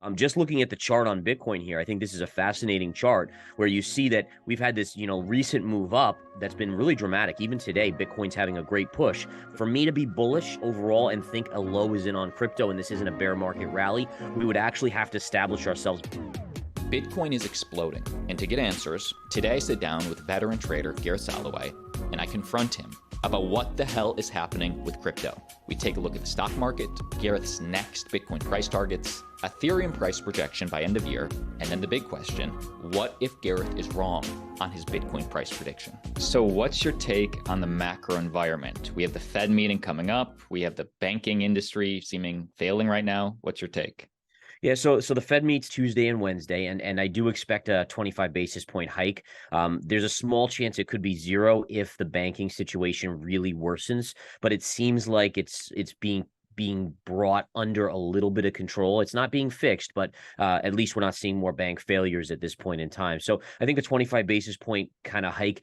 I'm just looking at the chart on Bitcoin here. I think this is a fascinating chart where you see that we've had this, recent move up that's been really dramatic. Even today, Bitcoin's having a great push. For me to be bullish overall and think a low is in on crypto and this isn't a bear market rally, we would actually have to establish ourselves. Bitcoin is exploding, and to get answers, today I sit down with veteran trader Gareth Soloway, and I confront him about what the hell is happening with crypto. We take a look at the stock market, Gareth's next Bitcoin price targets, Ethereum price projection by end of year, and then the big question, what if Gareth is wrong on his Bitcoin price prediction? So what's your take on the macro environment? We have the Fed meeting coming up. We have the banking industry seeming failing right now. What's your take? Yeah, so the Fed meets Tuesday and Wednesday, and I do expect a 25 basis point hike. There's a small chance it could be zero if the banking situation really worsens, but it seems like it's being brought under a little bit of control. It's not being fixed, but at least we're not seeing more bank failures at this point in time. So I think a 25 basis point kind of hike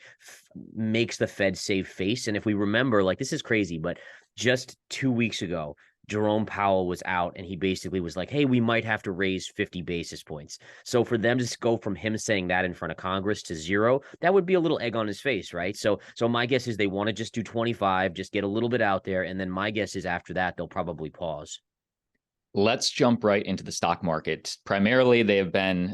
makes the Fed save face. And if we remember, like, this is crazy, but just 2 weeks ago, Jerome Powell was out and he basically was like, hey, we might have to raise 50 basis points. So for them to go from him saying that in front of Congress to zero, that would be a little egg on his face, right? So my guess is they want to just do 25, just get a little bit out there. And then my guess is after that, they'll probably pause. Let's jump right into the stock market. Primarily, they have been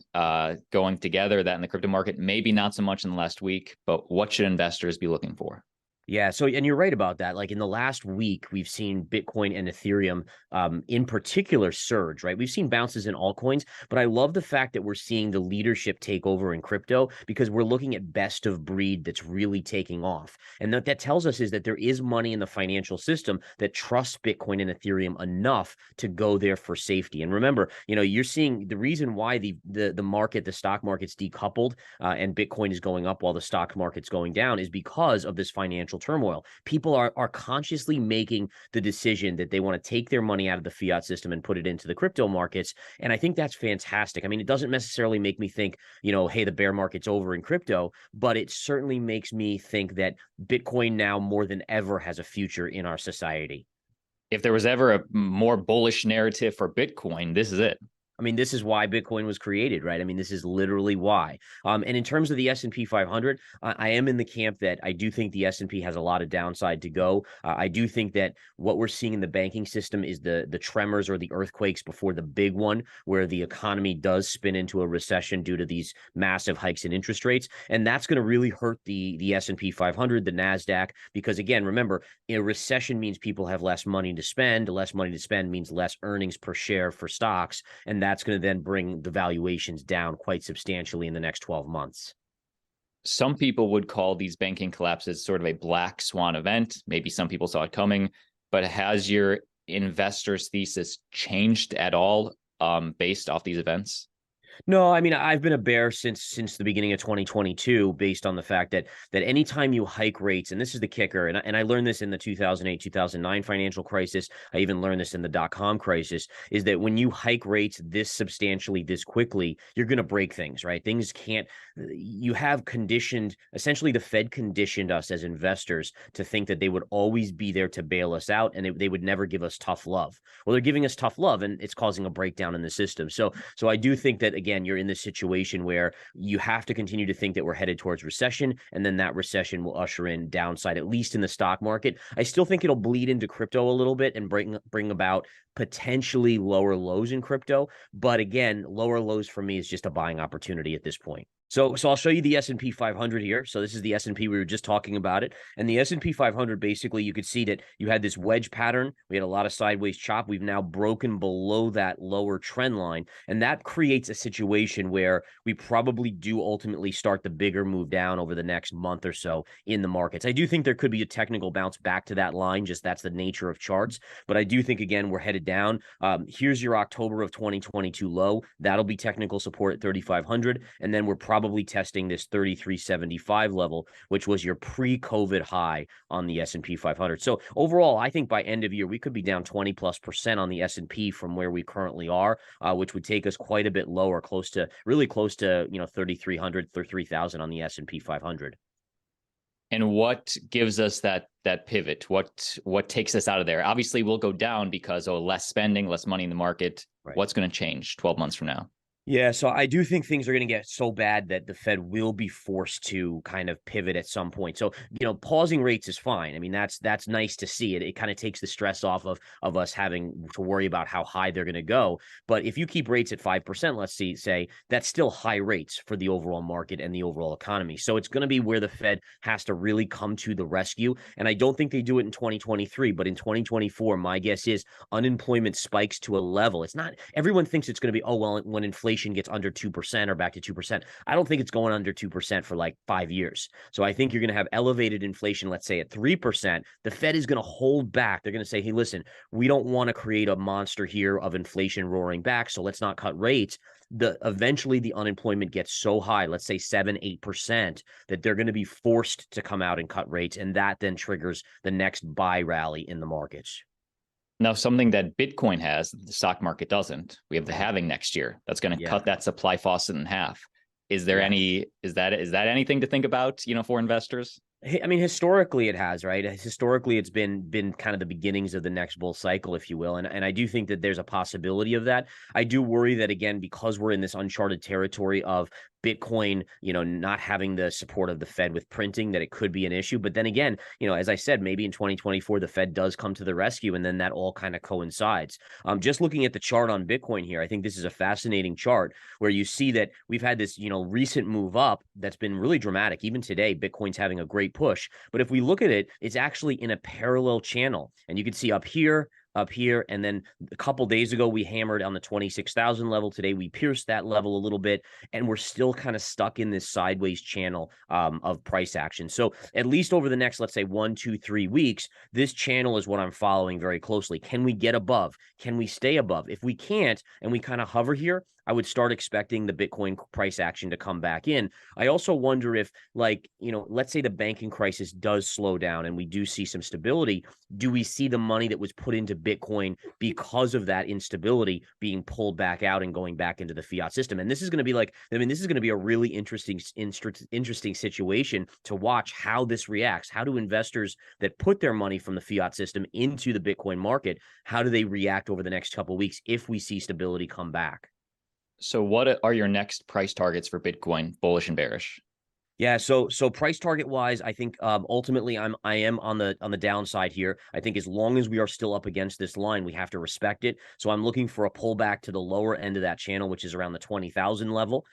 going together, that in the crypto market, maybe not so much in the last week, but what should investors be looking for? Yeah. So, and you're right about that. Like in the last week, we've seen Bitcoin and Ethereum in particular surge, right? We've seen bounces in altcoins, but I love the fact that we're seeing the leadership take over in crypto because we're looking at best of breed that's really taking off. And that tells us is that there is money in the financial system that trusts Bitcoin and Ethereum enough to go there for safety. And remember, you're seeing the reason why the market, the stock market's decoupled and Bitcoin is going up while the stock market's going down is because of this financial turmoil. People are consciously making the decision that they want to take their money out of the fiat system and put it into the crypto markets. And I think that's fantastic. I mean, it doesn't necessarily make me think, hey, the bear market's over in crypto, but it certainly makes me think that Bitcoin now more than ever has a future in our society. If there was ever a more bullish narrative for Bitcoin, this is it. I mean, this is why Bitcoin was created, right? I mean, this is literally why. And in terms of the S&P 500, I am in the camp that I do think the S&P has a lot of downside to go. I do think that what we're seeing in the banking system is the tremors or the earthquakes before the big one, where the economy does spin into a recession due to these massive hikes in interest rates, and that's going to really hurt the S&P 500, the Nasdaq, because again, remember, a recession means people have less money to spend. Less money to spend means less earnings per share for stocks, and that's going to then bring the valuations down quite substantially in the next 12 months. Some people would call these banking collapses sort of a black swan event. Maybe some people saw it coming, but has your investors' thesis changed at all based off these events? No, I mean, I've been a bear since the beginning of 2022, based on the fact that anytime you hike rates, and this is the kicker, and I learned this in the 2008, 2009 financial crisis, I even learned this in the dot-com crisis, is that when you hike rates this substantially, this quickly, you're going to break things, right? Things can't, you have conditioned, essentially the Fed conditioned us as investors to think that they would always be there to bail us out, and they would never give us tough love. Well, they're giving us tough love, and it's causing a breakdown in the system. So I do think that, again, you're in this situation where you have to continue to think that we're headed towards recession, and then that recession will usher in downside, at least in the stock market. I still think it'll bleed into crypto a little bit and bring about potentially lower lows in crypto. But again, lower lows for me is just a buying opportunity at this point. So I'll show you the S&P 500 here. So this is the S&P. We were just talking about it. And the S&P 500, basically, you could see that you had this wedge pattern. We had a lot of sideways chop. We've now broken below that lower trend line. And that creates a situation where we probably do ultimately start the bigger move down over the next month or so in the markets. I do think there could be a technical bounce back to that line. Just that's the nature of charts. But I do think, again, we're headed down. Here's your October of 2022 low. That'll be technical support at 3,500. And then we're probably testing this 3375 level, which was your pre-COVID high on the S&P 500. So overall, I think by end of year, we could be down 20+% on the S&P from where we currently are, which would take us quite a bit lower, really close to 3,300, 3,000 on the S&P 500. And what gives us that pivot? What takes us out of there? Obviously, we'll go down because less spending, less money in the market. What's going to change 12 months from now? Yeah, so I do think things are going to get so bad that the Fed will be forced to kind of pivot at some point. So, pausing rates is fine. I mean, that's nice to see. It kind of takes the stress off of us having to worry about how high they're going to go. But if you keep rates at 5%, let's say that's still high rates for the overall market and the overall economy. So it's going to be where the Fed has to really come to the rescue. And I don't think they do it in 2023, but in 2024, my guess is unemployment spikes to a level. It's not, everyone thinks it's going to be, oh, well, when inflation gets under 2% or back to 2%. I don't think it's going under 2% for like 5 years. So I think you're going to have elevated inflation, let's say at 3%. The Fed is going to hold back. They're going to say, hey, listen, we don't want to create a monster here of inflation roaring back, so let's not cut rates. Eventually the unemployment gets so high, let's say 7-8%, that they're going to be forced to come out and cut rates. And that then triggers the next buy rally in the markets. Now, something that Bitcoin has, the stock market doesn't. We have the halving next year. That's going to cut that supply faucet in half. Is there is that anything to think about, for investors? I mean, historically it has, right? Historically, it's been kind of the beginnings of the next bull cycle, if you will. And I do think that there's a possibility of that. I do worry that, again, because we're in this uncharted territory of Bitcoin, not having the support of the Fed with printing, that it could be an issue. But then again, as I said, maybe in 2024, the Fed does come to the rescue, and then that all kind of coincides. Just looking at the chart on Bitcoin here, I think this is a fascinating chart where you see that we've had this, recent move up that's been really dramatic. Even today, Bitcoin's having a great push. But if we look at it, it's actually in a parallel channel. And you can see up here, and then a couple days ago we hammered on the 26,000 level. Today we pierced that level a little bit, and we're still kind of stuck in this sideways channel of price action. So at least over the next, let's say 1, 2, 3 weeks, this channel is what I'm following very closely. Can we get above? Can we stay above? If we can't and we kind of hover here, I would start expecting the Bitcoin price action to come back in. I also wonder if, let's say the banking crisis does slow down and we do see some stability. Do we see the money that was put into Bitcoin because of that instability being pulled back out and going back into the fiat system? And this is going to be this is going to be a really interesting situation to watch how this reacts. How do investors that put their money from the fiat system into the Bitcoin market, how do they react over the next couple of weeks if we see stability come back? So what are your next price targets for Bitcoin, bullish and bearish? Yeah, so price target wise, I think ultimately I am on the downside here. I think as long as we are still up against this line, we have to respect it. So I'm looking for a pullback to the lower end of that channel, which is around the 20,000 level.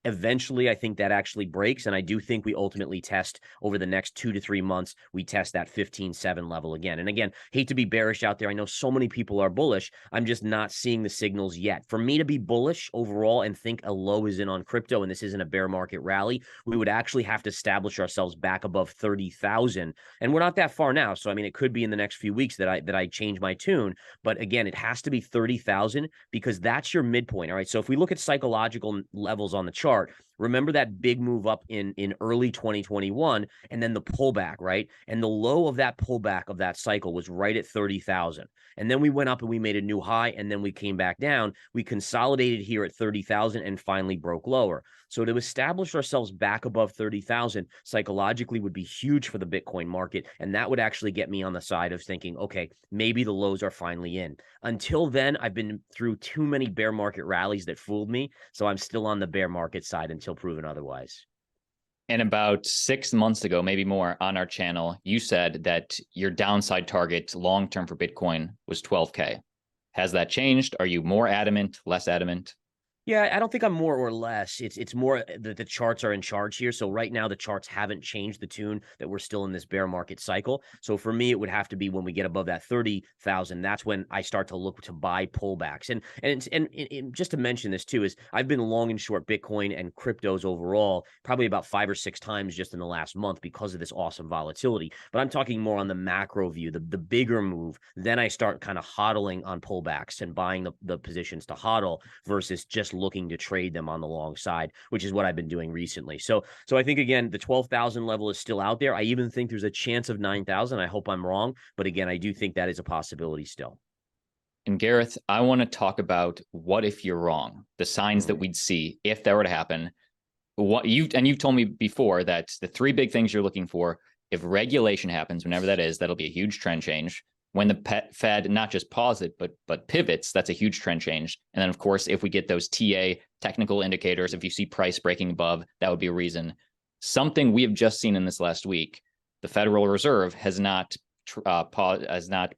Eventually, I think that actually breaks, and I do think we ultimately test over the next 2 to 3 months. We test that 15.7 level again. And again, hate to be bearish out there. I know so many people are bullish. I'm just not seeing the signals yet. For me to be bullish overall and think a low is in on crypto, and this isn't a bear market rally, we would actually have to establish ourselves back above 30,000, and we're not that far now. So I mean, it could be in the next few weeks that I change my tune, but again, it has to be 30,000 because that's your midpoint. All right, so if we look at psychological levels on the chart, remember that big move up in early 2021 and then the pullback, right? And the low of that pullback of that cycle was right at 30,000. And then we went up and we made a new high, and then we came back down. We consolidated here at 30,000 and finally broke lower. So to establish ourselves back above 30,000 psychologically would be huge for the Bitcoin market. And that would actually get me on the side of thinking, okay, maybe the lows are finally in. Until then, I've been through too many bear market rallies that fooled me. So I'm still on the bear market side until proven otherwise. And about 6 months ago, maybe more, on our channel, you said that your downside target long-term for Bitcoin was 12K. Has that changed? Are you more adamant, less adamant? Yeah, I don't think I'm more or less. It's more that the charts are in charge here. So right now the charts haven't changed the tune that we're still in this bear market cycle. So for me, it would have to be when we get above that 30,000. That's when I start to look to buy pullbacks. And just to mention this too, is I've been long and short Bitcoin and cryptos overall, probably about 5 or 6 times just in the last month because of this awesome volatility. But I'm talking more on the macro view, the bigger move. Then I start kind of hodling on pullbacks and buying the positions to hodl versus just looking to trade them on the long side, which is what I've been doing recently. So I think, again, the 12,000 level is still out there. I even think there's a chance of 9,000. I hope I'm wrong. But again, I do think that is a possibility still. And Gareth, I want to talk about what if you're wrong, the signs that we'd see if that were to happen. You've told me before that the 3 big things you're looking for, if regulation happens, whenever that is, that'll be a huge trend change. when the Fed not just pauses it, but pivots, that's a huge trend change. And then, of course, if we get those TA technical indicators, if you see price breaking above, that would be a reason. Something we have just seen in this last week, the Federal Reserve has not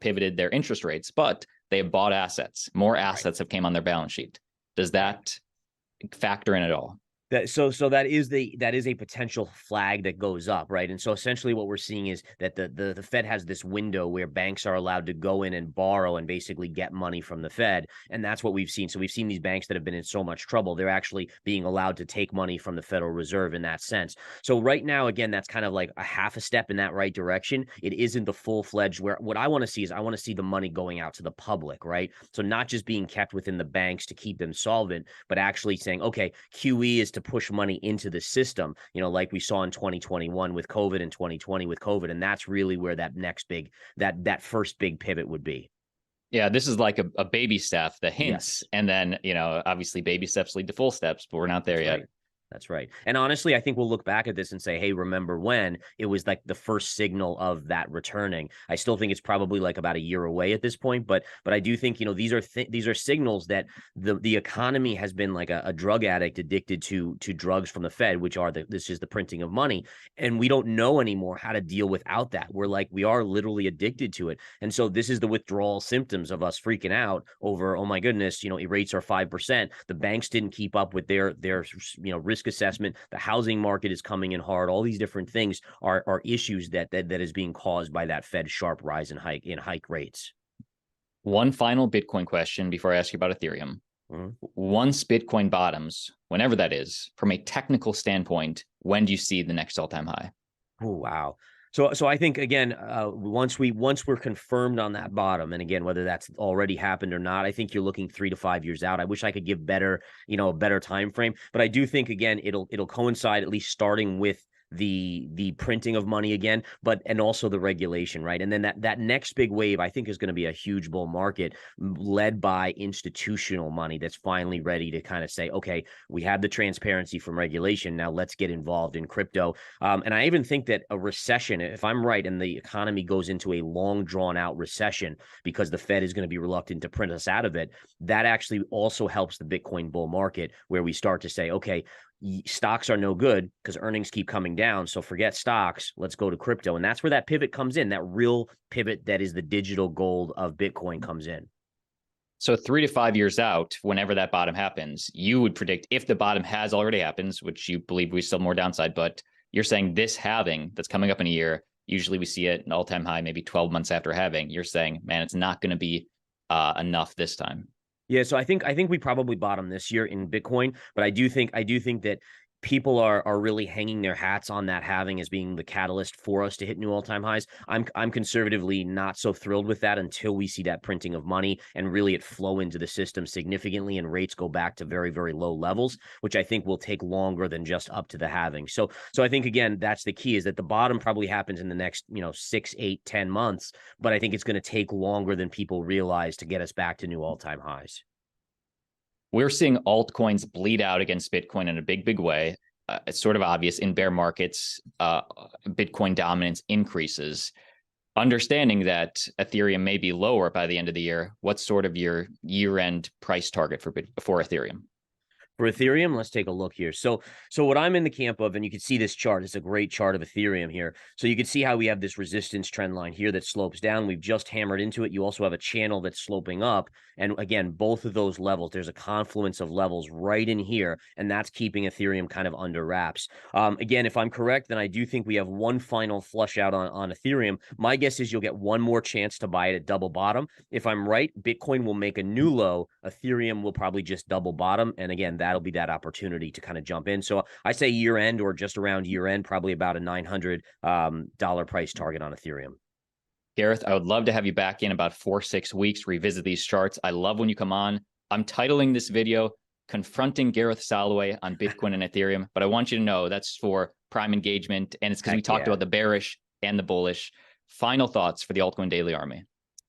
pivoted their interest rates, but they have bought assets. More assets have came on their balance sheet. Does that factor in at all? So that is a potential flag that goes up, right? And so essentially what we're seeing is that the Fed has this window where banks are allowed to go in and borrow and basically get money from the Fed. And that's what we've seen. So we've seen these banks that have been in so much trouble, they're actually being allowed to take money from the Federal Reserve in that sense. So right now, again, that's kind of like a half a step in that right direction. It isn't the full-fledged where what I want to see is I want to see the money going out to the public, right? So not just being kept within the banks to keep them solvent, but actually saying, okay, QE is to push money into the system, like we saw in 2021 with COVID and 2020 with COVID. And that's really where that next big, that first big pivot would be. Yeah, this is like a baby step, the hints. Yes. And then, obviously baby steps lead to full steps, but we're not there yet. Right. That's right. And honestly, I think we'll look back at this and say, hey, remember when it was like the first signal of that returning? I still think it's probably like about a year away at this point, but I do think, these are signals that the economy has been like a drug addict addicted to drugs from the Fed, which are this is the printing of money. And we don't know anymore how to deal without that. We are literally addicted to it. And so this is the withdrawal symptoms of us freaking out over, oh my goodness, rates are 5%. The banks didn't keep up with their risk assessment. The housing market is coming in hard. All these different things are issues that is being caused by that Fed sharp rise in hike rates. One final Bitcoin question before I ask you about Ethereum. Mm-hmm. Once Bitcoin bottoms, whenever that is, from a technical standpoint, when do you see the next all-time high? Oh, wow. So I think, again, once we're confirmed on that bottom, and again, whether that's already happened or not, I think you're looking 3 to 5 years out. I wish I could give a better time frame, but I do think, again, it'll coincide, at least starting with the printing of money again, and also the regulation, right? And then that next big wave, I think, is going to be a huge bull market led by institutional money that's finally ready to kind of say, okay, we have the transparency from regulation. Now let's get involved in crypto. And I even think that a recession, if I'm right, and the economy goes into a long drawn out recession because the Fed is going to be reluctant to print us out of it, that actually also helps the Bitcoin bull market, where we start to say, okay, stocks are no good because earnings keep coming down. So forget stocks. Let's go to crypto. And that's where that pivot comes in. That real pivot that is the digital gold of Bitcoin comes in. So 3 to 5 years out, whenever that bottom happens, you would predict, if the bottom has already happened, which you believe we still more downside, but you're saying this halving that's coming up in a year, usually we see it an all-time high, maybe 12 months after halving. You're saying, man, it's not going to be enough this time. Yeah, so I think we probably bottom this year in Bitcoin, but I do think that people are really hanging their hats on that halving as being the catalyst for us to hit new all-time highs. I'm conservatively not so thrilled with that until we see that printing of money and really it flow into the system significantly and rates go back to very, very low levels, which I think will take longer than just up to the halving. So I think, again, that's the key, is that the bottom probably happens in the next 6, 8, 10 months, but I think it's going to take longer than people realize to get us back to new all-time highs. We're seeing altcoins bleed out against Bitcoin in a big, big way. It's sort of obvious in bear markets, Bitcoin dominance increases. Understanding that Ethereum may be lower by the end of the year, what's sort of your year-end price target for Ethereum? For Ethereum, let's take a look here. So what I'm in the camp of, and you can see this chart, it's a great chart of Ethereum here. So you can see how we have this resistance trend line here that slopes down. We've just hammered into it. You also have a channel that's sloping up. And again, both of those levels, there's a confluence of levels right in here, and that's keeping Ethereum kind of under wraps. Again, if I'm correct, then I do think we have one final flush out on Ethereum. My guess is you'll get one more chance to buy it at double bottom. If I'm right, Bitcoin will make a new low. Ethereum will probably just double bottom. And again, that'll be that opportunity to kind of jump in. So I say year end or just around year end, probably about a $900 price target on Ethereum. Gareth, I would love to have you back in about 4-6 weeks, revisit these charts. I love when you come on. I'm titling this video, Confronting Gareth Soloway on Bitcoin and Ethereum, but I want you to know that's for prime engagement, and it's because we talked about the bearish and the bullish. Final thoughts for the Altcoin Daily Army.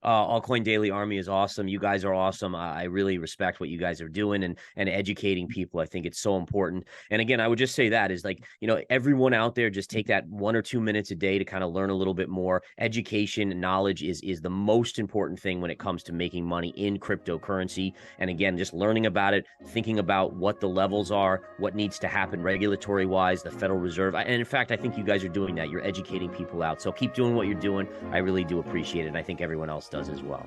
Altcoin Daily Army is awesome. You guys are awesome. I really respect what you guys are doing and educating people. I think it's so important. And again, I would just say that is like, everyone out there, just take that 1 or 2 minutes a day to kind of learn a little bit more. Education and knowledge is the most important thing when it comes to making money in cryptocurrency. And again, just learning about it, thinking about what the levels are, what needs to happen regulatory wise, the Federal Reserve. And in fact, I think you guys are doing that. You're educating people out. So keep doing what you're doing. I really do appreciate it. And I think everyone else does as well.